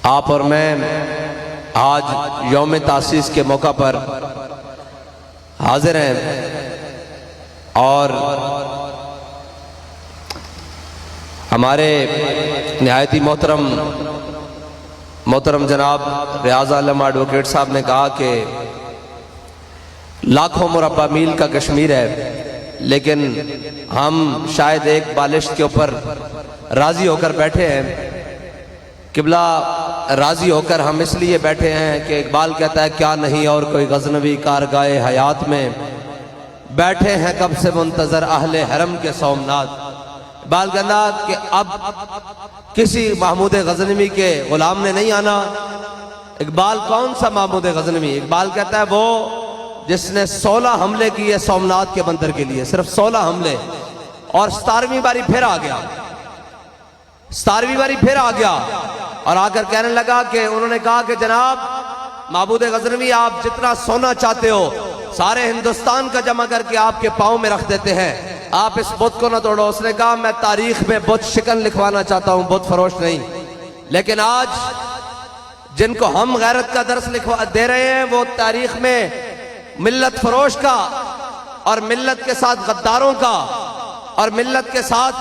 آپ اور میں آج یوم تاسیس کے موقع پر حاضر ہیں اور ہمارے نہایت ہی محترم جناب ریاض عالم ایڈوکیٹ صاحب نے کہا کہ لاکھوں مربع میل کا کشمیر ہے، لیکن ہم شاید ایک بالشت کے اوپر راضی ہو کر بیٹھے ہیں۔ قبلہ راضی ہو کر ہم اس لیے بیٹھے ہیں کہ اقبال کہتا ہے کیا نہیں اور کوئی غزنوی کارگاہ حیات میں، بیٹھے ہیں کب سے منتظر اہل حرم کے سومنات۔ اقبال کہتا ہے کہ اب کسی محمود غزنوی کے غلام نے نہیں آنا۔ اقبال کون سا محمود غزنوی؟ اقبال کہتا ہے وہ جس نے 16 حملے کیے سومنات کے مندر کے لیے، صرف 16 حملے، اور 17ویں باری پھر آ گیا، 17ویں باری پھر آ گیا اور آ کر کہنے لگا کہ انہوں نے کہا کہ جناب معبود غزنوی آپ جتنا سونا چاہتے ہو سارے ہندوستان کا جمع کر کے آپ کے پاؤں میں رکھ دیتے ہیں، آپ اس بت کو نہ توڑو۔ اس نے کہا میں تاریخ میں بت شکن لکھوانا چاہتا ہوں، بت فروش نہیں۔ لیکن آج جن کو ہم غیرت کا درس دے رہے ہیں وہ تاریخ میں ملت فروش کا اور ملت کے ساتھ غداروں کا اور ملت کے ساتھ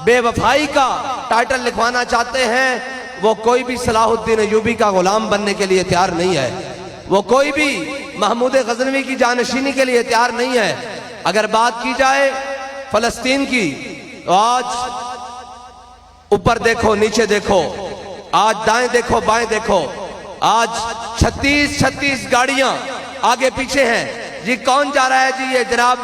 بے وفائی کا ٹائٹل لکھوانا چاہتے ہیں۔ وہ کوئی بھی صلاح الدین ایوبی کا غلام بننے کے لیے تیار نہیں ہے، وہ کوئی بھی محمود غزنوی کی جانشینی کے لیے تیار نہیں ہے۔ اگر بات کی جائے فلسطین کی تو آج اوپر دیکھو نیچے دیکھو، آج دائیں دیکھو بائیں دیکھو، آج 36 گاڑیاں آگے پیچھے ہیں۔ جی کون جا رہا ہے؟ جی یہ جناب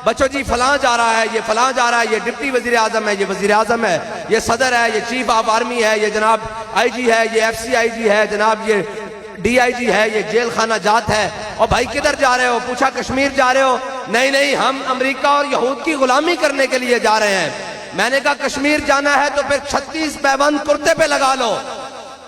بچو جی فلاں جا رہا ہے، یہ فلاں جا رہا ہے، یہ ڈپٹی وزیر اعظم ہے، یہ وزیر اعظم ہے، یہ صدر ہے، یہ چیف آف آرمی ہے، یہ جناب آئی جی ہے، یہ ایف سی آئی جی ہے، جناب یہ ڈی آئی جی ہے، یہ جیل خانہ جات ہے۔ اور بھائی کدھر جا رہے ہو؟ پوچھا کشمیر جا رہے ہو؟ نہیں ہم امریکہ اور یہود کی غلامی کرنے کے لیے جا رہے ہیں۔ میں نے کہا کشمیر جانا ہے تو پھر 36 پیبند کرتے پہ لگا لو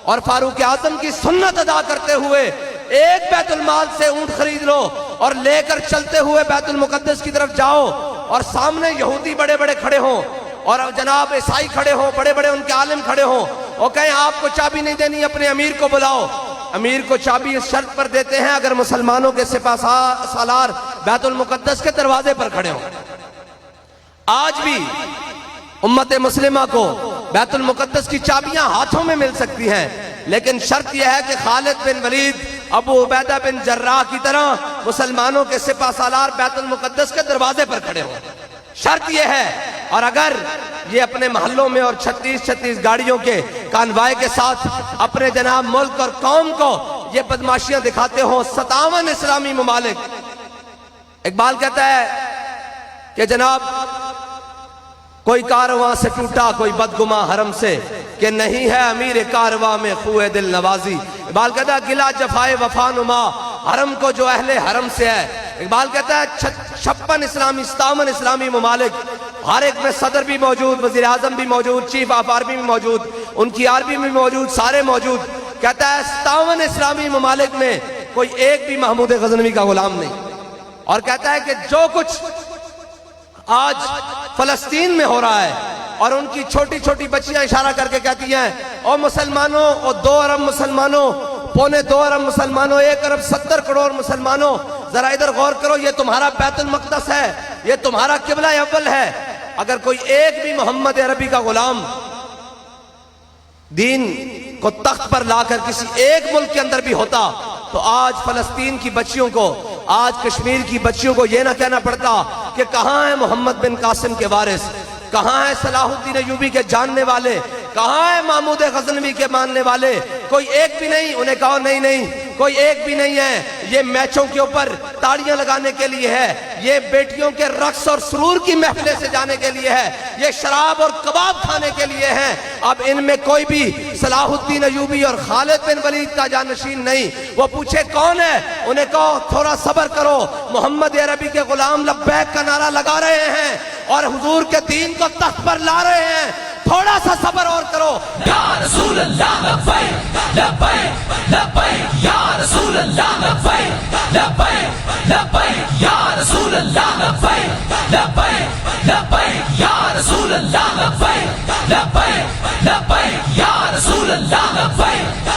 اور فاروق اعظم کی سنت ادا کرتے ہوئے ایک بیت المال سے اونٹ خرید لو اور لے کر چلتے ہوئے بیت المقدس کی طرف جاؤ، اور سامنے یہودی بڑے بڑے کھڑے ہوں اور جناب عیسائی کھڑے ہوں، بڑے بڑے ان کے عالم کھڑے ہوں، اور کہیں آپ کو چابی نہیں دینی، اپنے امیر کو بلاؤ۔ امیر کو چابی اس شرط پر دیتے ہیں اگر مسلمانوں کے سپہ سالار بیت المقدس کے دروازے پر کھڑے ہوں۔ آج بھی امت مسلمہ کو بیت المقدس کی چابیاں ہاتھوں میں مل سکتی ہیں، لیکن شرط یہ ہے کہ خالد بن ولید، ابو عبیدہ بن جراح کی طرح مسلمانوں کے سپہ سالار بیت المقدس کے دروازے پر کھڑے ہوں، شرط یہ ہے۔ اور اگر یہ اپنے محلوں میں اور 36 گاڑیوں کے کانوائے کے ساتھ اپنے جناب ملک اور قوم کو یہ بدماشیاں دکھاتے ہوں 57 اسلامی ممالک، اقبال کہتا ہے کہ جناب کوئی کارواں سے ٹوٹا کوئی بدگماں حرم سے، کہ نہیں ہے امیر کارواں میں خوئے دل نوازی۔ اقبال کہتا ہے گلہ جفائے وفا نما حرم کو جو اہل حرم سے ہے۔ اقبال کہتا ہے 57 اسلامی ممالک، ہر ایک میں صدر بھی موجود، وزیر اعظم بھی موجود، چیف آف آرمی بھی موجود، ان کی آرمی بھی موجود، سارے موجود۔ کہتا ہے 57 اسلامی ممالک میں کوئی ایک بھی محمود غزنوی کا غلام نہیں۔ اور کہتا ہے کہ جو کچھ آج فلسطین میں ہو رہا ہے، اور ان کی چھوٹی چھوٹی بچیاں اشارہ کر کے کہتی ہیں او مسلمانوں، او 2 ارب مسلمانوں، 2.25 ارب مسلمانوں، 1 ارب 70 کروڑ مسلمانوں، ذرا ادھر غور کرو، یہ تمہارا بیت المقدس ہے، یہ تمہارا قبلہ اول ہے۔ اگر کوئی ایک بھی محمد عربی کا غلام دین کو تخت پر لا کر کسی ایک ملک کے اندر بھی ہوتا تو آج فلسطین کی بچیوں کو، آج کشمیر کی بچیوں کو یہ نہ کہنا پڑتا کہ کہاں ہے محمد بن قاسم کے وارث، کہاں ہے صلاح الدین ایوبی کے جاننے والے، کہاں ہے محمود غزنوی کے ماننے والے؟ کوئی ایک بھی نہیں۔ انہیں کہا نہیں کوئی ایک بھی نہیں ہے، یہ میچوں کے اوپر تاڑیاں لگانے کے لیے ہے، یہ بیٹیوں کے رقص اور سرور کی محفلیں سے جانے کے لیے ہے، یہ شراب اور کباب کھانے کے لیے ہیں۔ اب ان میں کوئی بھی صلاح الدین ایوبی اور خالد بن ولید کا جانشین نہیں۔ وہ پوچھے کون ہے؟ انہیں کہو تھوڑا صبر کرو، محمد عربی کے غلام لبیک کا نعرہ لگا رہے ہیں اور حضور کے دین کو تخت پر لا رہے ہیں، تھوڑا سا صبر اور کرو۔ یا رسول اللہ لبیک لبیک لبیک، یا رسول اللہ لبیک لبیک لبیک، یا رسول اللہ لبیک لبیک لبیک، یا رسول اللہ لبیک لبیک لبیک، یا رسول اللہ لبیک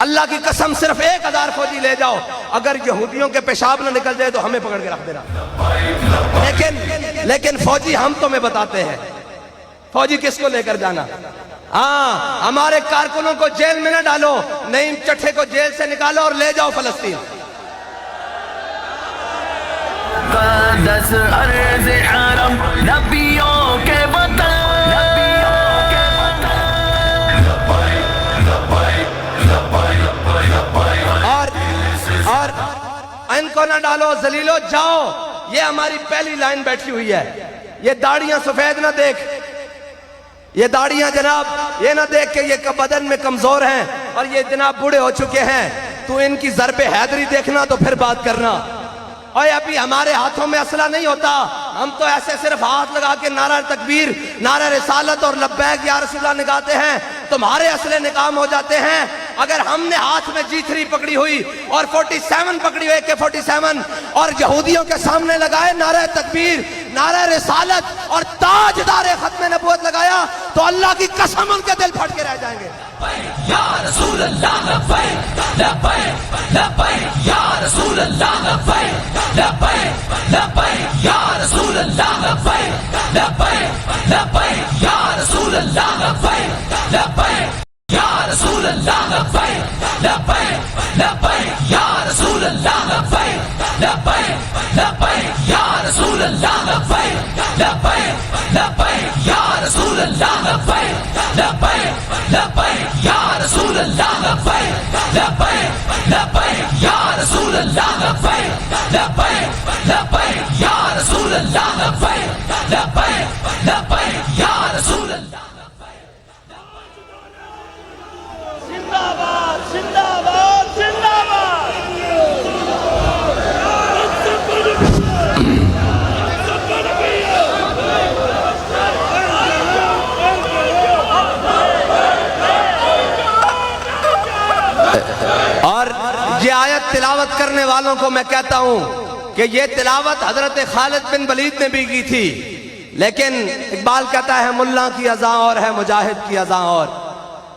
اللہ کی قسم صرف 1000 فوجی لے جاؤ، اگر یہودیوں کے پیشاب نہ نکل جائے تو ہمیں پکڑ کے رکھ دینا۔ لیکن فوجی ہم تمہیں بتاتے ہیں، فوجی کس کو لے کر جانا؟ ہاں، ہمارے کارکنوں کو جیل میں نہ ڈالو، نعیم چٹھے کو جیل سے نکالو اور لے جاؤ فلسطین۔ مقدس ارض حرم نبیوں کے وطن، اور ان کو نہ ڈالو، ذلیلو جاؤ۔ یہ ہماری پہلی لائن بیٹھی ہوئی ہے۔ یہ داڑیاں سفید نہ دیکھ، یہ داڑیاں جناب یہ نہ دیکھ کہ یہ بدن میں کمزور ہیں اور یہ جناب بوڑھے ہو چکے ہیں، تو ان کی ضرب حیدری دیکھنا تو پھر بات کرنا۔ اور ابھی ہمارے ہاتھوں میں اسلحہ نہیں ہوتا، ہم تو ایسے صرف ہاتھ لگا کے نعرہ تکبیر، نعرہ رسالت اور لبیک یا رسول اللہ نگاتے ہیں، تمہارے اسلحے ناکام ہو جاتے ہیں۔ اگر ہم نے ہاتھ میں G3 پکڑی ہوئی اور 47 پکڑی ہوئی AK-47 اور یہودیوں کے سامنے لگائے نعرہ تکبیر، نعرہ رسالت اور تاجدار ختم نبوت لگایا تو اللہ کی قسم ان کے دل پھٹ کے رہ جائیں گے۔ یا رسول اللہ لبیک لبیک لبیک یا رسول اللہ لبیک لبیک لبیک یا رسول اللہ لبیک لبیک لبیک یا رسول اللہ لبیک لبیک یا رسول اللہ لبیک لبیک لبیک یا رسول اللہ لبیک لبیک لبیک یا رسول اللہ لبیک لبیک لبیک یا رسول اللہ لبیک لبیک لبیک یا رسول اللہ لبیک لبیک لبیک یا رسول اللہ لبیک لبیک لبیک یا رسول اللہ لبیک لبیک لبیک یا رسول اللہ۔ زندہ باد زندہ باد زندہ باد۔ اور یہ آیت تلاوت کرنے والوں کو میں کہتا ہوں کہ یہ تلاوت حضرت خالد بن ولید نے بھی کی تھی، لیکن اقبال کہتا ہے ملا کی اذاں اور ہے مجاہد کی اذاں اور۔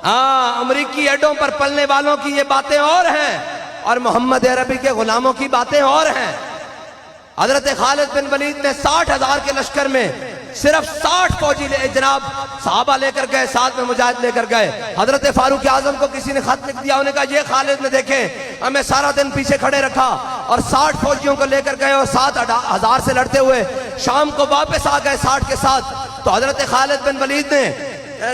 امریکی ایڈوں پر پلنے والوں کی یہ باتیں اور ہیں اور محمد عربی کے غلاموں کی باتیں اور ہیں۔ حضرت خالد بن ولید نے 60,000 کے لشکر میں صرف 60 فوجی جناب صحابہ لے کر گئے، ساتھ میں مجاہد لے کر گئے۔ حضرت فاروق اعظم کو کسی نے خط لکھ دیا، انہوں نے کہا یہ خالد نے دیکھیں ہمیں سارا دن پیچھے کھڑے رکھا اور 60 فوجیوں کو لے کر گئے اور 7,000 سے لڑتے ہوئے شام کو واپس آ گئے 60 کے ساتھ۔ تو حضرت خالد بن ولید نے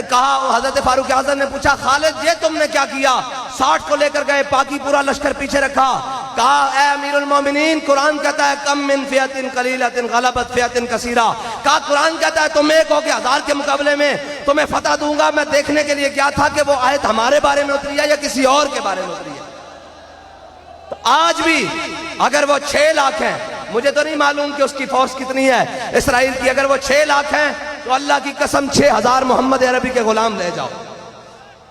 کہا، حضرت فاروق اعظم نے پوچھا خالد یہ تم نے کیا کیا؟ 60 کو لے کر گئے، باقی پورا لشکر پیچھے رکھا۔ کہا اے امیر المومنین، قرآن کہتا ہے کم من فئۃ قلیلۃ غلبت فئۃ کثیرہ۔ کہا قرآن کہتا ہے تم ایک ہو کے 1000 کے مقابلے میں تمہیں فتح دوں گا۔ میں دیکھنے کے لیے کیا تھا کہ وہ آیت ہمارے بارے میں اتری ہے یا کسی اور کے بارے میں اتری ہے۔ تو آج بھی اگر وہ 6 لاکھ ہیں، مجھے تو نہیں معلوم کہ اس کی فوج کتنی ہے اسرائیل کی، اگر وہ 6 لاکھ ہیں تو اللہ کی قسم 6000 محمد عربی کے غلام لے جاؤ،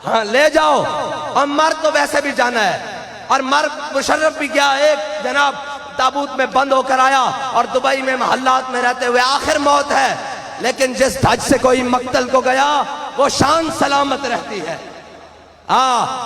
ہاں لے جاؤ۔ اور مرد تو ویسے بھی جانا ہے، اور مرد مشرف بھی گیا، ایک جناب تابوت میں بند ہو کر آیا اور دبئی میں محلات میں رہتے ہوئے آخر موت ہے، لیکن جس دھج سے کوئی مقتل کو گیا وہ شان سلامت رہتی ہے۔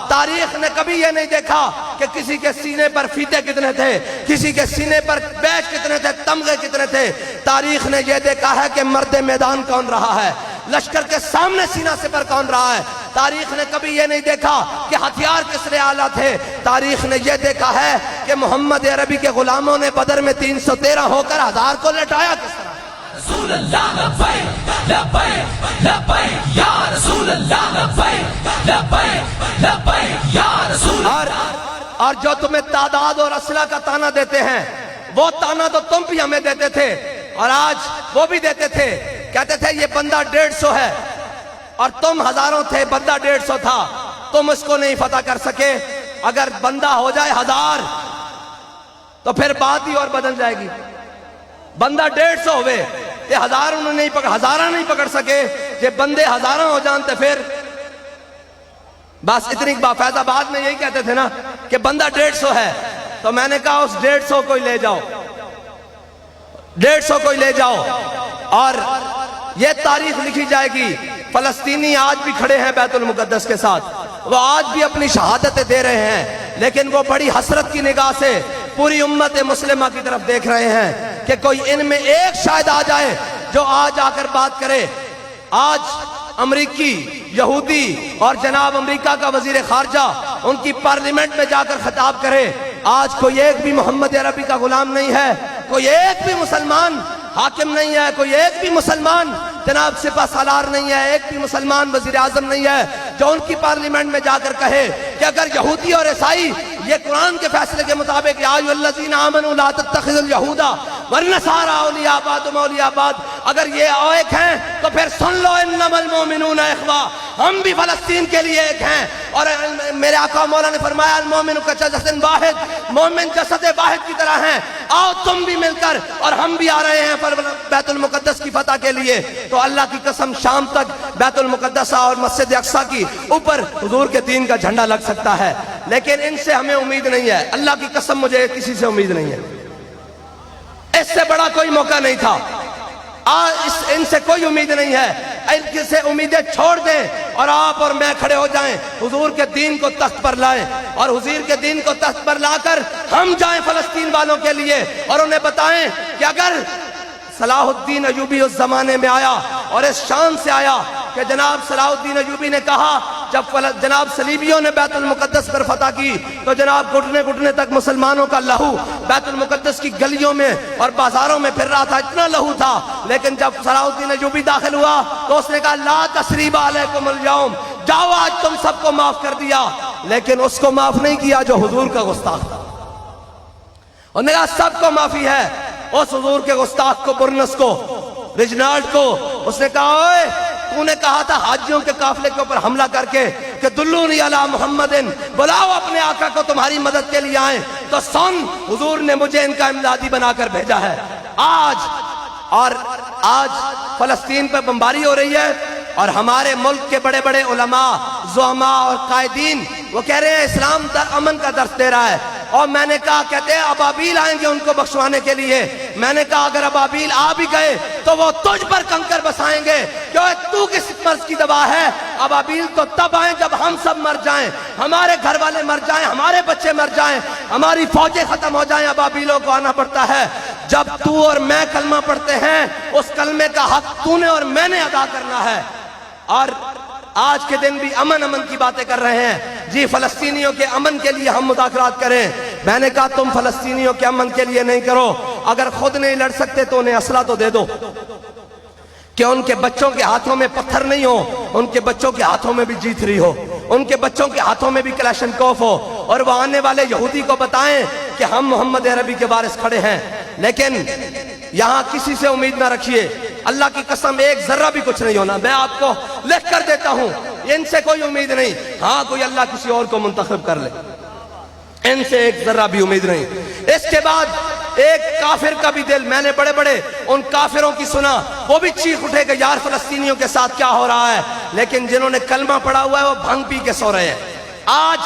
تاریخ نے کبھی یہ نہیں دیکھا کہ کسی کے سینے پر فیتے کتنے تھے، کسی کے سینے پر بیج کتنے تھے، تمغے کتنے تھے۔ تاریخ نے یہ دیکھا ہے کہ مرد میدان کون رہا ہے، لشکر کے سامنے سینہ سپر کون رہا ہے۔ تاریخ نے کبھی یہ نہیں دیکھا کہ ہتھیار کس لئے آلہ تھے۔ تاریخ نے یہ دیکھا ہے کہ محمد عربی کے غلاموں نے بدر میں 313 ہو کر 1000 کو لٹایا کس طرح۔ رسول اللہ لبیک لبیک لبیک یا رسول اللہ لبیک لبیک لبیک یا رسول اللہ۔ اور جو تمہیں تعداد اور اسلحہ کا تانا دیتے ہیں، وہ تانا تو تم بھی ہمیں دیتے تھے اور آج وہ بھی دیتے تھے، کہتے تھے یہ بندہ 150 ہے اور تم ہزاروں تھے، بندہ 150 تھا، تم اس کو نہیں فتح کر سکے۔ اگر بندہ ہو جائے 1000 تو پھر بات ہی اور بدل جائے گی۔ بندہ 150 ہوئے، یہ 1000 انہوں نے ہزارہ نہیں پکڑ سکے، یہ بندے ہزارہ ہو جانتے پھر بس اتنی فیض آباد میں یہی کہتے تھے نا کہ بندہ 150 ہے، تو میں نے کہا اس 150 کو ہی لے جاؤ، 150 کو ہی لے جاؤ اور یہ تاریخ لکھی جائے گی۔ فلسطینی آج بھی کھڑے ہیں بیت المقدس کے ساتھ، وہ آج بھی اپنی شہادتیں دے رہے ہیں، لیکن وہ بڑی حسرت کی نگاہ سے پوری امت مسلمہ کی طرف دیکھ رہے ہیں کہ کوئی ان میں ایک شاید آ جائے جو آج آ کر بات کرے۔ آج امریکی، یہودی اور جناب امریکہ کا وزیر خارجہ ان کی پارلیمنٹ میں جا کر خطاب کرے، آج کوئی ایک بھی محمد عربی کا غلام نہیں ہے، کوئی ایک بھی مسلمان حاکم نہیں ہے، کوئی ایک بھی مسلمان جناب سپہ سالار نہیں ہے، ایک بھی مسلمان وزیر اعظم نہیں ہے جو ان کی پارلیمنٹ میں جا کر کہے کہ اگر یہودی اور عیسائی یہ قرآن کے فیصلے کے مطابق یا ایھا الذین آمنوا لا تتخذوا اليہود والنصارى اولیاء بعضهم اولیاء بعض، اگر یہ ایک ہیں تو پھر سن لو انما المؤمنون اخوہ، ہم بھی فلسطین کے لیے ایک ہیں۔ اور میرے آقا مولا نے فرمایا المؤمن کجسد واحد، مومن جسد واحد کی طرح ہیں، آؤ تم بھی مل کر، اور ہم بھی آ رہے ہیں بیت المقدس کی فتح کے لیے۔ تو اللہ کی قسم شام تک بیت المقدس اور مسجد اقصیٰ کی اوپر حضور کے دین کا جھنڈا لگ سکتا ہے، لیکن ان سے ہمیں امید نہیں ہے، اللہ کی قسم مجھے کسی سے امید نہیں ہے، اس سے بڑا کوئی موقع نہیں تھا، ان سے کوئی امید نہیں ہے۔ ان سے امیدیں چھوڑ دیں اور آپ اور میں کھڑے ہو جائیں، حضور کے دین کو تخت پر لائیں، اور حضور کے دین کو تخت پر لا کر ہم جائیں فلسطین والوں کے لیے اور انہیں بتائیں کہ اگر صلاح الدین ایوبی اس زمانے میں آیا اور اس شان سے آیا کہ جناب صلاح الدین ایوبی نے کہا جب جناب صلیبیوں نے بیت المقدس پر فتح کی تو جناب گھٹنے گھٹنے تک مسلمانوں کا لہو بیت المقدس کی گلیوں میں اور بازاروں میں پھر رہا تھا، اتنا لہو تھا، لیکن جب صلاح الدین ایوبی داخل ہوا تو اس نے کہا لا تثریب علیکم اليوم، جاؤ آج تم سب کو معاف کر دیا، لیکن اس کو معاف نہیں کیا جو حضور کا گستاخ تھا۔ انہوں نے کہا سب کو معافی ہے، اس حضور کے گستاخ کو، برنس کو، رجنالڈ کو، اس نے کہا اوئے تو نے کہا تھا حاجیوں کے قافلے کے اوپر حملہ کر کے کہ دلونی علی محمد، بلاؤ اپنے آقا کو تمہاری مدد کے لیے آئیں، تو سن حضور نے مجھے ان کا امدادی بنا کر بھیجا ہے۔ آج فلسطین پہ بمباری ہو رہی ہے اور ہمارے ملک کے بڑے بڑے علماء، زعماء اور قائدین وہ کہہ رہے ہیں اسلام امن کا درس دے رہا ہے، اور میں نے کہا کہتے ہیں ابابیل آئیں گے ان کو بخشوانے کے لیے، میں نے کہا اگر ابابیل آ بھی گئے تو وہ تجھ پر کنکر بسائیں گے، کیوں تو کس مرض کی دوا ہے؟ ابابیل تو تب آئیں جب ہم سب مر جائیں، ہمارے گھر والے مر جائیں، ہمارے بچے مر جائیں، ہماری فوجیں ختم ہو جائیں، ابابیلوں کو آنا پڑتا ہے۔ جب تو اور میں کلمہ پڑھتے ہیں اس کلمے کا حق تو نے اور میں نے ادا کرنا ہے۔ اور آج کے دن بھی امن کی باتیں کر رہے ہیں، جی فلسطینیوں کے امن کے لیے ہم مذاکرات کریں، میں نے کہا تم فلسطینیوں کے امن کے لیے نہیں کرو، اگر خود نہیں لڑ سکتے تو انہیں اسلحہ تو دے دو، کہ ان کے بچوں کے ہاتھوں میں پتھر نہیں ہو، ان کے بچوں کے ہاتھوں میں بھی G3 ہو، ان کے بچوں کے ہاتھوں میں بھی کلاشنکوف ہو، اور وہ آنے والے یہودی کو بتائیں کہ ہم محمد عربی کے وارث کھڑے ہیں۔ لیکن یہاں کسی سے امید نہ رکھیے، اللہ کی قسم ایک ذرہ بھی کچھ نہیں ہونا، میں آپ کو لکھ کر دیتا ہوں، ان سے کوئی امید نہیں، ہاں کوئی اللہ کسی اور کو منتخب کر لے، ان سے ایک ذرہ بھی امید نہیں۔ اس کے بعد ایک کافر کا بھی دل، میں نے بڑے بڑے ان کافروں کی سنا، وہ بھی چیخ اٹھے کہ یار فلسطینیوں کے ساتھ کیا ہو رہا ہے، لیکن جنہوں نے کلمہ پڑھا ہوا ہے وہ بھنگ پی کے سو رہے ہیں۔ آج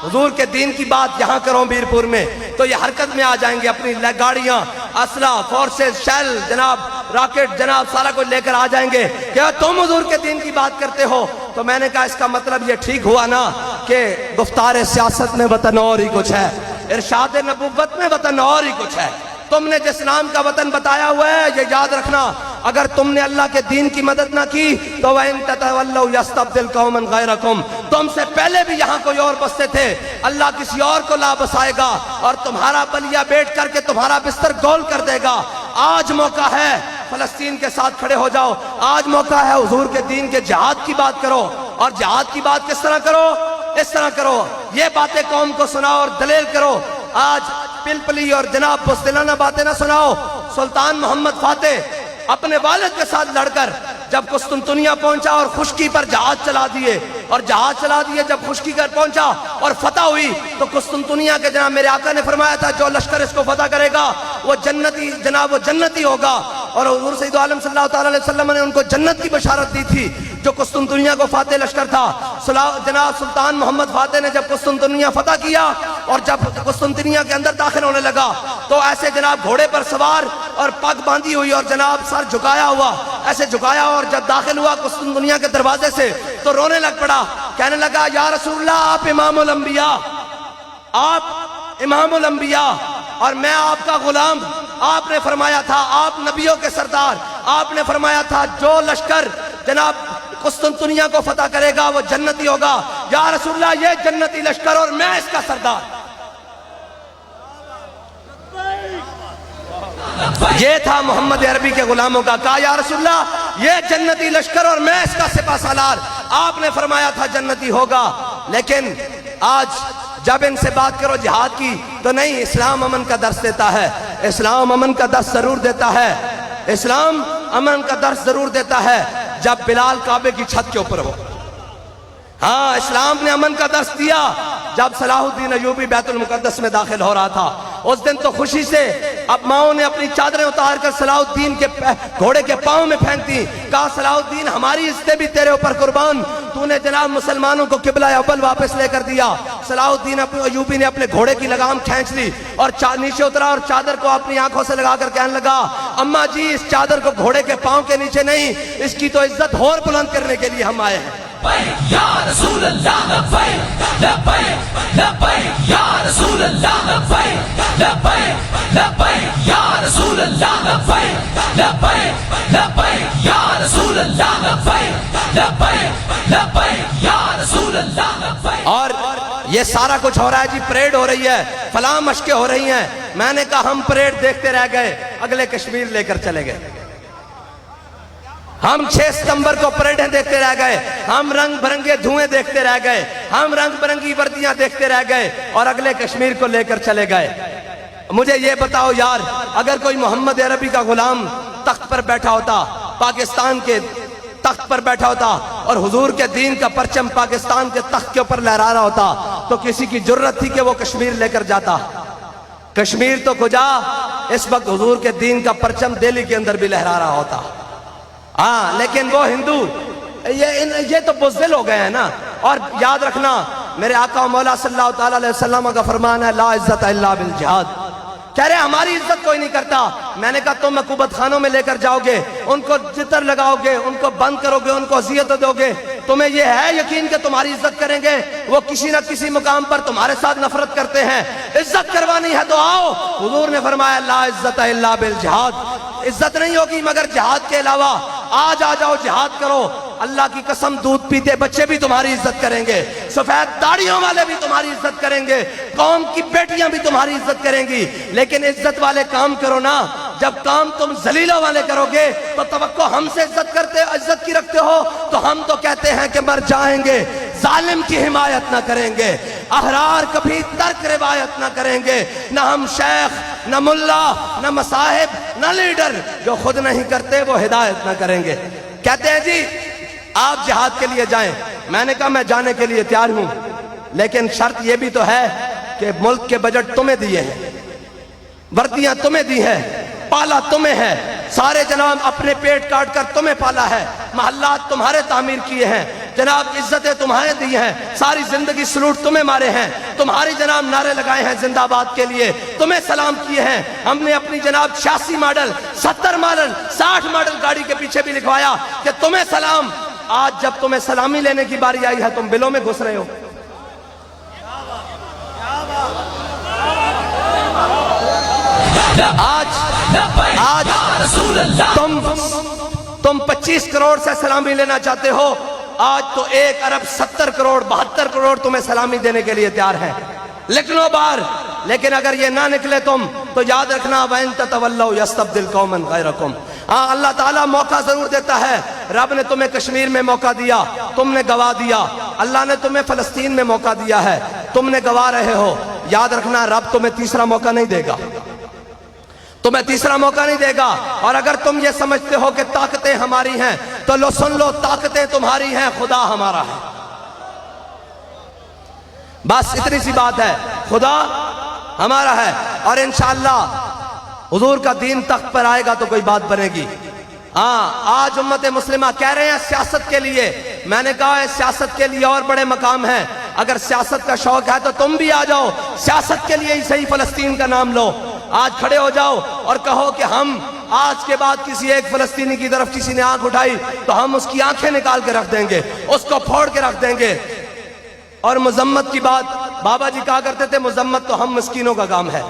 حضور کے دین کی بات یہاں کروں بیرپور میں تو یہ حرکت میں آ جائیں گے، اپنی گاڑیاں، اسلحہ، فورسز، شیل جناب، راکٹ جناب، سارا کچھ لے کر آ جائیں گے کہ تم حضور کے دین کی بات کرتے ہو۔ تو میں نے کہا اس کا مطلب یہ ٹھیک ہوا نا کہ گفتار سیاست میں وطن اور ہی کچھ ہے، ارشاد نبوت میں وطن اور ہی کچھ ہے۔ تم نے جس نام کا وطن بتایا ہوا ہے یہ یاد رکھنا، اگر تم نے اللہ کے دین کی مدد نہ کی تو وَإِن تَتَوَلَّوْا يَسْتَبْدِلْ قَوْمًا غَيْرَكُمْ، تم سے پہلے بھی یہاں کوئی اور بستے تھے، اللہ کسی اور کو لا بسائے گا اور تمہارا بلیا بیٹھ کر کے تمہارا بستر گول کر دے گا۔ آج موقع ہے فلسطین کے ساتھ کھڑے ہو جاؤ، آج موقع ہے حضور کے دین کے جہاد کی بات کرو، اور جہاد کی بات کس طرح کرو؟ اس طرح کرو، یہ باتیں قوم کو سناؤ اور دلیل کرو۔ آج پلپلی اور جناب بزدلانہ باتیں نہ سناؤ۔ سلطان محمد فاتح اپنے والد کے ساتھ لڑ کر جب قسطنطنیہ پہنچا اور خشکی پر جہاز چلا دیے، اور جہاز چلا دیے جب خشکی پر پہنچا اور فتح ہوئی تو قسطنطنیہ کے جناب میرے آقا نے فرمایا تھا جو لشکر اس کو فتح کرے گا وہ جنتی، جناب وہ جنتی ہوگا، اور حضور سید عالم صلی اللہ تعالی علیہ وسلم نے ان کو جنت کی بشارت دی تھی جو قسطنطنیہ کو فاتح لشکر تھا۔ جناب سلطان محمد فاتح نے جب قسطنطنیہ فتح کیا اور جب قسطنطنیہ کے اندر داخل ہونے لگا تو ایسے جناب گھوڑے پر سوار اور پگ باندھی ہوئی اور جناب سر جھکایا ہوا ایسے جھکایا اور جب داخل ہوا قسطنطنیہ کے دروازے سے تو رونے لگ پڑا، کہنے لگا یا رسول اللہ آپ امام الانبیاء، آپ امام الانبیاء اور میں آپ کا غلام۔ آپ نے فرمایا تھا آپ نبیوں کے سردار، آپ نے فرمایا تھا جو لشکر جناب قسطنطنیہ کو فتح کرے گا وہ جنتی ہوگا۔ یا رسول اللہ یہ جنتی لشکر اور میں اس کا سردار۔ یہ تھا محمد عربی کے غلاموں کا، کہا یا رسول اللہ یہ جنتی لشکر اور میں اس کا سپہ سالار۔ آپ نے فرمایا تھا جنتی ہوگا، لیکن آج جب ان سے بات کرو جہاد کی تو نہیں، اسلام امن کا درس دیتا ہے، اسلام امن کا درس ضرور دیتا ہے، اسلام امن کا درس ضرور دیتا ہے جب بلال کعبے کی چھت کے اوپر ہو۔ ہاں اسلام نے امن کا درس دیا جب صلاح الدین ایوبی بیت المقدس میں داخل ہو رہا تھا۔ اس دن تو خوشی سے اب ماؤں نے اپنی چادریں اتار کر صلاح الدین کے گھوڑے کے پاؤں میں پھینک دی، کہا صلاح الدین ہماری عزتیں بھی تیرے اوپر قربان، تو نے جناب مسلمانوں کو قبلہ اول واپس لے کر دیا۔ صلاح الدین ایوبی نے اپنے گھوڑے کی لگام کھینچ لی اور نیچے اترا اور چادر کو اپنی آنکھوں سے لگا کر کہنے لگا اماں جی اس چادر کو گھوڑے کے پاؤں کے نیچے نہیں، اس کی تو عزت اور بلند کرنے کے لیے ہم آئے ہیں۔ لبیک یا رسول اللہ لبیک لبیک لبیک یا رسول اللہ لبیک لبیک لبیک یا رسول اللہ لبیک لبیک لبیک یا رسول اللہ لبیک لبیک لبیک یا رسول اللہ لبیک۔ اور یہ سارا کچھ ہو رہا ہے جی، پریڈ ہو رہی ہے، فلاں مشقیں ہو رہی ہیں۔ میں نے کہا ہم پریڈ دیکھتے رہ گئے، اگلے کشمیر لے کر چلے گئے۔ ہم 6 ستمبر کو پریڈیں دیکھتے رہ گئے، ہم رنگ برنگے دھوئیں دیکھتے رہ گئے، ہم رنگ برنگی وردیاں دیکھتے رہ گئے اور اگلے کشمیر کو لے کر چلے گئے۔ مجھے یہ بتاؤ یار، اگر کوئی محمد عربی کا غلام تخت پر بیٹھا ہوتا، پاکستان کے تخت پر بیٹھا ہوتا اور حضور کے دین کا پرچم پاکستان کے تخت کے اوپر لہرا رہا ہوتا تو کسی کی جرت تھی کہ وہ کشمیر لے کر جاتا؟ کشمیر تو کجا، اس وقت حضور کے دین کا پرچم دہلی کے اندر بھی لہرا رہا ہوتا۔ ہاں لیکن وہ ہندو یہ تو بزدل ہو گئے ہیں نا۔ اور یاد رکھنا میرے آقا و مولا صلی اللہ تعالیٰ علیہ وسلم کا فرمان ہے لا عزت الا بالجہاد۔ کہہ رہے ہماری عزت کوئی نہیں کرتا۔ میں نے کہا تم عقوبت خانوں میں لے کر جاؤ گے، ان کو جتر لگاؤ گے، ان کو بند کرو گے، ان کو اذیت دو گے، تمہیں یہ ہے یقین کہ تمہاری عزت کریں گے؟ وہ کسی نہ کسی مقام پر تمہارے ساتھ نفرت کرتے ہیں۔ عزت کروانی ہے تو آؤ۔ حضور نے فرمایا لا عزت الا بالجہاد، عزت نہیں ہوگی مگر جہاد کے علاوہ۔ آج آ جاؤ جہاد کرو، اللہ کی قسم دودھ پیتے بچے بھی تمہاری عزت کریں گے، سفید داڑھیوں والے بھی تمہاری عزت کریں گے، قوم کی بیٹیاں بھی تمہاری عزت کریں گی۔ لیکن عزت والے کام کرو نا۔ جب کام تم ذلیلوں والے کرو گے تو توقع ہم سے عزت کی رکھتے ہو تو ہم تو کہتے ہیں کہ مر جائیں گے، ظالم کی حمایت نہ کریں گے، احرار کبھی ترک روایت نہ کریں گے، نہ ہم شیخ نہ ملا نہ مصاحب نہ لیڈر جو خود نہیں کرتے وہ ہدایت نہ کریں گے۔ کہتے ہیں جی آپ جہاد کے لیے جائیں، میں نے کہا میں جانے کے لیے تیار ہوں، لیکن شرط یہ بھی تو ہے کہ ملک کے بجٹ تمہیں دیے ہیں، وردیاں تمہیں دی ہیں، پالا تمہیں ہے، سارے جناب اپنے پیٹ کاٹ کر تمہیں پالا ہے، محلات تمہارے تعمیر کیے ہیں، جناب عزتیں تمہارے دی ہیں، ساری زندگی سلوٹ تمہیں مارے ہیں، تمہاری جناب نعرے لگائے ہیں زندہ آباد کے لیے، تمہیں سلام کیے ہیں۔ ہم نے اپنی جناب 86 ماڈل 70 ماڈل 60 ماڈل گاڑی کے پیچھے بھی لکھوایا کہ تمہیں سلام۔ آج جب تمہیں سلامی لینے کی باری آئی ہے تم بلوں میں گھس رہے ہو۔ آج تم 25 کروڑ سے سلامی لینا چاہتے ہو، آج تو 1 ارب 70 کروڑ 72 کروڑ تمہیں سلامی دینے کے لیے تیار ہے۔ لکھ لو بار، لیکن اگر یہ نہ نکلے تم تو یاد رکھنا وَإِن تَتَوَلَّوْا يَسْتَبْدِلْ قَوْمًا غَيْرَكُمْ۔ ہاں اللہ تعالیٰ موقع ضرور دیتا ہے، رب نے تمہیں کشمیر میں موقع دیا، تم نے گوا دیا، اللہ نے تمہیں فلسطین میں موقع دیا ہے، تم نے گوا رہے ہو۔ یاد رکھنا رب تمہیں تیسرا موقع نہیں دے گا، تمہیں تیسرا موقع نہیں دے گا۔ اور اگر تم یہ سمجھتے ہو کہ طاقتیں ہماری ہیں تو لو سن لو، طاقتیں تمہاری ہیں، خدا ہمارا ہے۔ بس اتنی سی بات ہے، خدا ہمارا ہے، اور انشاءاللہ حضور کا دین تخت پر آئے گا تو کوئی بات بنے گی۔ ہاں آج امت مسلمہ کہہ رہے ہیں سیاست کے لیے، میں نے کہا ہے سیاست کے لیے اور بڑے مقام ہیں، اگر سیاست کا شوق ہے تو تم بھی آ جاؤ، سیاست کے لیے ہی صحیح فلسطین کا نام لو۔ آج کھڑے ہو جاؤ اور کہو کہ ہم آج کے بعد کسی ایک فلسطینی کی طرف کسی نے آنکھ اٹھائی تو ہم اس کی آنکھیں نکال کے رکھ دیں گے، اس کو پھوڑ کے رکھ دیں گے۔ اور مذمت کی بات، بابا جی کہا کرتے تھے مذمت تو ہم مسکینوں کا کام ہے،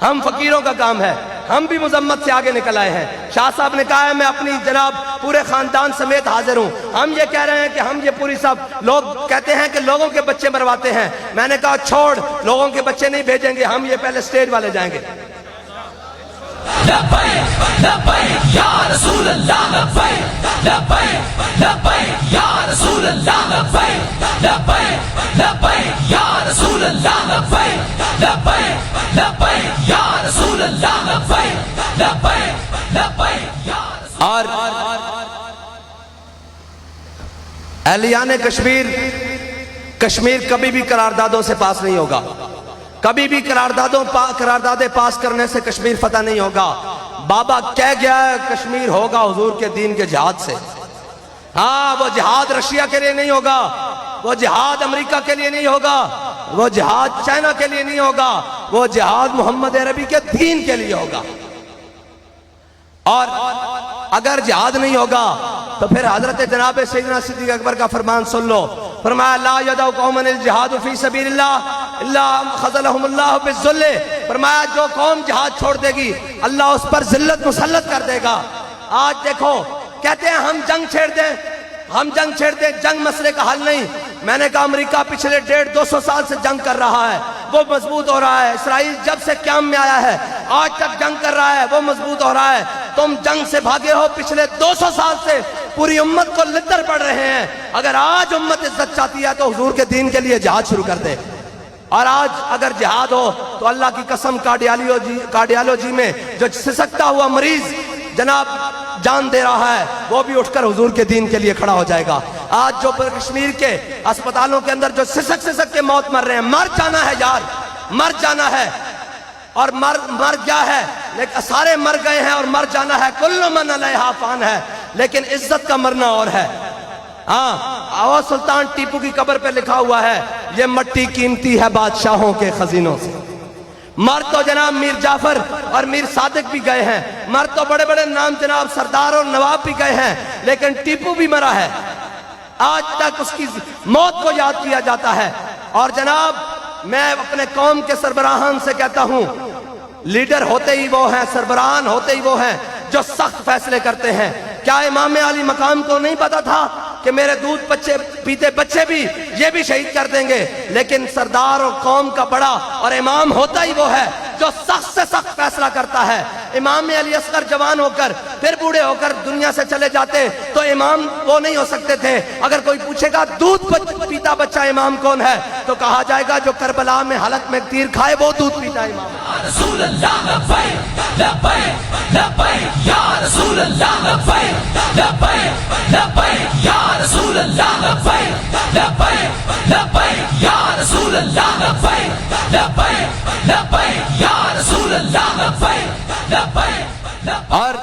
ہم فقیروں کا کام ہے، ہم بھی مذمت سے آگے نکل آئے ہیں۔ شاہ صاحب نے کہا ہے میں اپنی جناب پورے خاندان سمیت حاضر ہوں، ہم یہ کہہ رہے ہیں کہ ہم یہ پوری سب لوگ کہتے ہیں کہ لوگوں کے بچے مرواتے ہیں، میں نے کہا چھوڑ، لوگوں کے بچے نہیں بھیجیں گے، ہم یہ پہلے اسٹیج والے جائیں گے۔ لبیک لبیک یا رسول اللہ لبیک لبیک لبیک یا رسول اللہ لبیک لبیک لبیک یا رسول اللہ لبیک لبیک لبیک یا رسول اللہ لبیک لبیک لبیک یا رسول اور اہلیان کشمیر، کشمیر کبھی بھی قراردادوں سے پاس نہیں ہوگا، کبھی بھی قراردادیں پاس کرنے سے کشمیر فتح نہیں ہوگا۔ بابا کہہ گیا ہے کشمیر ہوگا حضور کے دین کے جہاد سے۔ ہاں وہ جہاد رشیا کے لیے نہیں ہوگا، وہ جہاد امریکہ کے لیے نہیں ہوگا، وہ جہاد چائنا کے لیے نہیں ہوگا، وہ جہاد محمد عربی کے دین کے لیے ہوگا۔ اور اگر جہاد نہیں ہوگا تو پھر حضرت جناب سیدنا صدیق اکبر کا فرمان سن لو، فرمایا لا یدع قوما الجہاد فی سبیل اللہ الا خذلہم اللہ بالذل، فرمایا جو قوم جہاد چھوڑ دے گی اللہ اس پر ذلت مسلط کر دے گا۔ آج دیکھو کہتے ہیں ہم جنگ چھیڑ دیں، ہم جنگ چھیڑ دیں، جنگ مسئلے کا حل نہیں۔ میں نے کہا امریکہ پچھلے 150-200 سال سے جنگ کر رہا ہے، وہ مضبوط ہو رہا ہے۔ اسرائیل جب سے قیام میں آیا ہے آج تک جنگ کر رہا ہے، وہ مضبوط ہو رہا ہے۔ تم جنگ سے بھاگے ہو، پچھلے 200 سال سے پوری امت کو لتر پڑ رہے ہیں۔ اگر آج امت عزت چاہتی ہے تو حضور کے دین کے لیے جہاد شروع کر دے۔ اور آج اگر جہاد ہو تو اللہ کی قسم کارڈیالوجی میں جو سسکتا ہوا مریض جناب جان دے رہا ہے وہ بھی اٹھ کر حضور کے دین کے لیے کھڑا ہو جائے گا۔ آج جو کشمیر کے اسپتالوں کے اندر جو سسک کے موت مر رہے ہیں، مر جانا ہے یار، مر جانا ہے۔ اور مر گیا ہے، لیکن سارے مر گئے ہیں اور مر جانا ہے، کل من علیہا فان ہے، لیکن عزت کا مرنا اور ہے۔ ہاں سلطان ٹیپو کی قبر پہ لکھا ہوا ہے یہ مٹی قیمتی ہے بادشاہوں کے خزینوں سے۔ مر تو جناب میر جعفر اور میر صادق بھی گئے ہیں، مر تو بڑے بڑے نام جناب سردار اور نواب بھی گئے ہیں، لیکن ٹیپو بھی مرا ہے۔ آج تک اس کی موت کو یاد کیا جاتا ہے۔ اور جناب میں اپنے قوم کے سربراہان سے کہتا ہوں لیڈر ہوتے ہی وہ ہیں، سربراہان ہوتے ہی وہ ہیں جو سخت فیصلے کرتے ہیں۔ کیا امام علی مقام کو نہیں پتا تھا کہ میرے دودھ پیتے بچے بھی یہ بھی شہید کر دیں گے؟ لیکن سردار اور قوم کا بڑا اور امام ہوتا ہی وہ ہے جو سخت سے سخت فیصلہ کرتا ہے۔ امام علی اصغر جوان ہو کر پھر بوڑھے ہو کر دنیا سے چلے جاتے تو امام وہ نہیں ہو سکتے تھے۔ اگر کوئی پوچھے گا دودھ پیتا بچہ امام کون ہے تو کہا جائے گا جو کربلا میں حلق میں تیر کھائے وہ دودھ پیتا امام ہے۔ رسول اللہ لبیک لبیک لبیک یا رسول اللہ لبیک لبیک لبیک یا رسول اللہ لبیک لبیک لبیک یا رسول اللہ لبیک لبیک لبیک یا رسول اللہ لبیک لبیک۔ اور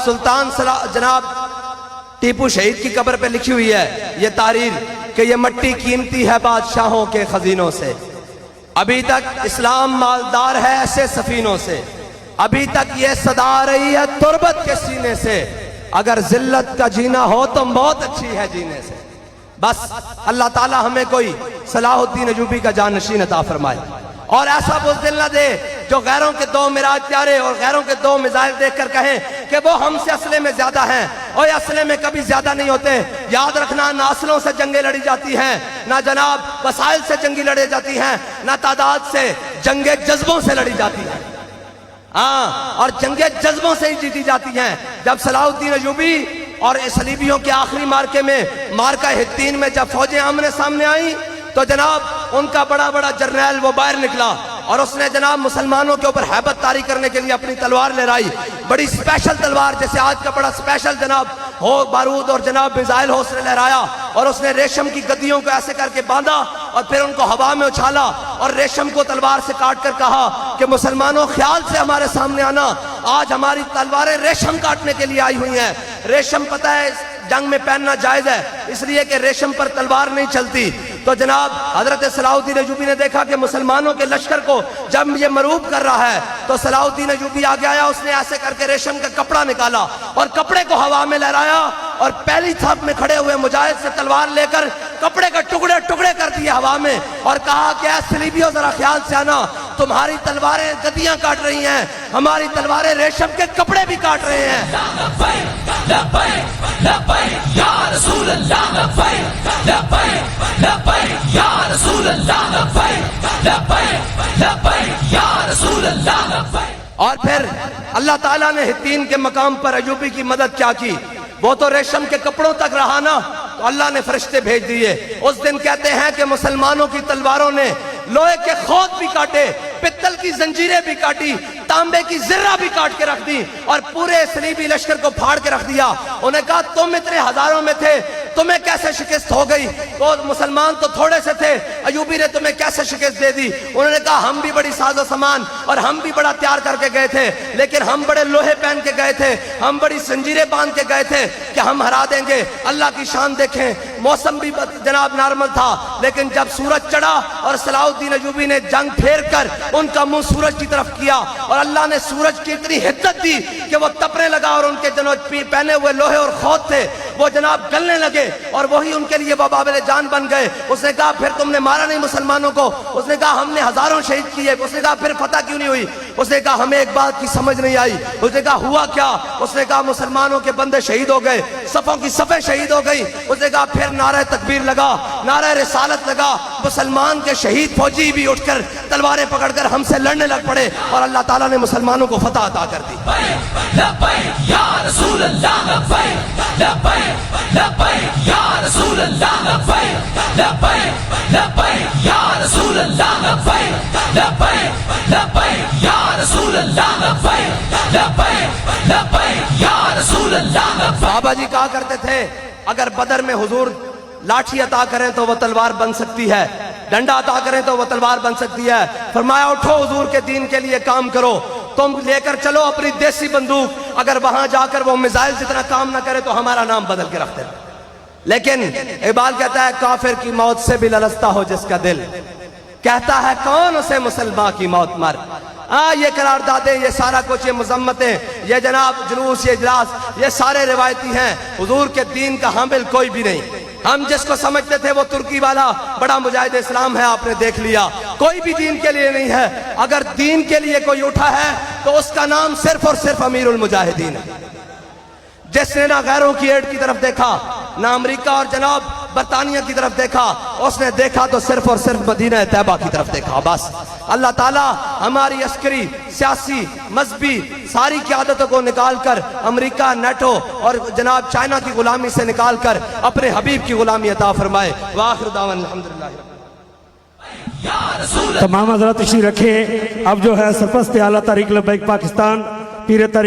سلطان جناب ٹیپو شہید کی قبر پہ لکھی ہوئی ہے یہ تحریر کہ یہ مٹی قیمتی ہے بادشاہوں کے خزینوں سے، ابھی تک اسلام مالدار ہے ایسے سفینوں سے، ابھی تک یہ صدا رہی ہے تربت کے سینے سے، اگر ذلت کا جینا ہو تو موت اچھی ہے جینے سے۔ بس اللہ تعالی ہمیں کوئی صلاح الدین ایوبی کا جانشین عطا فرمائے اور ایسا بزدل نہ دے جو غیروں کے 2 معراج پیارے اور غیروں کے 2 میزائل دیکھ کر کہیں کہ وہ ہم سے اصلے میں زیادہ ہیں، اور اصلے میں کبھی زیادہ نہیں ہوتے۔ یاد رکھنا نہ اصلوں سے جنگیں لڑی جاتی ہیں، نہ جناب وسائل سے جنگیں لڑی جاتی ہیں، نہ تعداد سے، جنگیں جذبوں سے لڑی جاتی ہیں۔ اور جنگیں جذبوں سے ہی جیتی جاتی ہیں۔ جب صلاح الدین ایوبی اور صلیبیوں کے آخری مارکے میں مارکہ حطین میں جب فوجیں آمنے سامنے آئیں تو جناب ان کا بڑا بڑا جرنیل وہ باہر نکلا اور اس نے جناب مسلمانوں کے اوپر ہیبت طاری کرنے کے لیے اپنی تلوار لہرائی، بڑی سپیشل تلوار جیسے آج کا بڑا سپیشل جناب ہو بارود اور جناب میزائل ہو، اس نے لہرایا اور اس نے ریشم کی گدیوں کو ایسے کر کے باندھا اور پھر ان کو ہوا میں اچھالا اور ریشم کو تلوار سے کاٹ کر کہا کہ مسلمانوں خیال سے ہمارے سامنے آنا، آج ہماری تلواریں ریشم کاٹنے کے لیے آئی ہوئی ہیں۔ ریشم پتہ ہے جنگ میں پہننا جائز ہے اس لیے کہ ریشم پر تلوار نہیں چلتی، تو جناب حضرت صلاح الدین ایوبی نے دیکھا کہ مسلمانوں کے لشکر کو جب یہ مروب کر رہا ہے تو صلاح الدین ایوبی آگے آیا، اس نے ایسے کر کے ریشم کا کپڑا نکالا اور کپڑے کو ہوا میں لہرایا اور پہلی تھپ میں کھڑے ہوئے مجاہد سے تلوار لے کر کپڑے کا ٹکڑے ٹکڑے کر دیے ہوا میں، اور کہا کہ اے صلیبیوں ذرا خیال سے آنا، تمہاری تلواریں گدیاں کاٹ رہی ہیں، ہماری تلواریں ریشم کے کپڑے بھی کاٹ رہے ہیں۔ لبیک لبیک لبیک یا رسول اللہ، لبیک لبیک لبیک یا رسول اللہ، لبیک لبیک لبیک یا رسول اللہ، لبیک۔ اور پھر اللہ تعالیٰ نے ہتین کے مقام پر ایوبی کی مدد کیا کی؟ وہ تو ریشم کے کپڑوں تک رہا نا، تو اللہ نے فرشتے بھیج دیے۔ اس دن کہتے ہیں کہ مسلمانوں کی تلواروں نے لوہے کے خود بھی کاٹے، پتل کی زنجیریں بھی کاٹی، تانبے کی زرہ بھی کاٹ کے رکھ دی اور پورے صلیبی لشکر کو پھاڑ کے رکھ دیا۔ انہیں کہا تم اتنے ہزاروں میں تھے، تمہیں کیسے شکست ہو گئی؟ وہ مسلمان تو تھوڑے سے تھے، ایوبی نے تمہیں کیسے شکست دے دی؟ انہوں نے کہا ہم بھی بڑی ساز و سامان اور ہم بھی بڑا تیار کر کے گئے تھے، لیکن ہم بڑے لوہے پہن کے گئے تھے، ہم بڑی زنجیریں باندھ کے گئے تھے کہ ہم ہرا دیں گے۔ اللہ کی شان دیکھیں، موسم بھی جناب نارمل تھا، لیکن جب سورج چڑھا اور صلاح الدین ایوبی نے جنگ پھیر کر ان کا منہ سورج کی طرف کیا اور اللہ نے سورج کی اتنی حدت دی کہ وہ تپنے لگا اور ان کے جناب پہنے ہوئے لوہے اور خود تھے وہ جناب گلنے لگے اور وہی ان کے لیے وبال جان بن گئے۔ اس نے کہا پھر تم نے مارا نہیں مسلمانوں کو؟ اس نے کہا ہم نے ہزاروں شہید کیے۔ اس نے کہا پھر فتح کیوں نہیں ہوئی؟ اس نے کہا ہمیں ایک بات کی سمجھ نہیں آئی۔ اس نے کہا ہوا کیا؟ اس نے کہا مسلمانوں کے بندے شہید ہو گئے، صفوں کی صفیں شہید ہو گئی۔ اس نے کہا پھر نعرہ تکبیر لگا، نعرہ رسالت لگا، مسلمان کے شہید فوجی بھی اٹھ کر تلواریں پکڑ کر ہم سے لڑنے لگ پڑے اور اللہ تعالیٰ نے مسلمانوں کو فتح عطا کر دی۔ لبیک یا رسول اللہ، لبیک لبیک لبیک یا رسول اللہ، لبیک لبیک لبیک یا رسول اللہ، لبیک لبیک لبیک یا رسول اللہ، لبیک لبیک لبیک یا رسول اللہ، لبیک۔ بابا جی کہا کرتے تھے اگر بدر میں حضور لاٹھی عطا کریں تو وہ تلوار بن سکتی ہے، ڈنڈا عطا کریں تو وہ تلوار بن سکتی ہے۔ فرمایا اٹھو حضور کے دین کے لیے کام کرو، تم لے کر چلو اپنی دیسی بندوق، اگر وہاں جا کر وہ میزائل جتنا کام نہ کرے تو ہمارا نام بدل کے رکھ دینا۔ لیکن اقبال کہتا ہے کافر کی موت سے بھی للستا ہو جس کا دل، کہتا ہے کون اسے مسلمان کی موت مر۔ یہ قراردادیں، یہ سارا کچھ، یہ مذمتیں، یہ جناب جلوس، یہ اجلاس، یہ سارے روایتی ہیں۔ حضور کے دین کا حامل کوئی بھی نہیں۔ ہم جس کو سمجھتے تھے وہ ترکی والا بڑا مجاہد اسلام ہے، آپ نے دیکھ لیا کوئی بھی دین کے لیے نہیں ہے۔ اگر دین کے لیے کوئی اٹھا ہے تو اس کا نام صرف اور صرف امیر المجاہدین ہے، جس نے نہ غیروں کی ایڈ کی طرف دیکھا، نہ امریکہ اور جناب برطانیہ کی طرف دیکھا، اس نے دیکھا تو صرف اور صرف مدینہ طیبہ کی طرف دیکھا بس۔ اللہ تعالیٰ ہماری عسکری، سیاسی، مذہبی ساری قیادتوں کو نکال کر امریکہ، نیٹو اور جناب چائنا کی غلامی سے نکال کر اپنے حبیب کی غلامی عطا فرمائے۔ وآخر دعوانا الحمدللہ۔ تمام حضرات تشریف رکھیں۔ اب جو ہے سرپرست اعلیٰ تحریک لبیک پاکستان پیر تحریک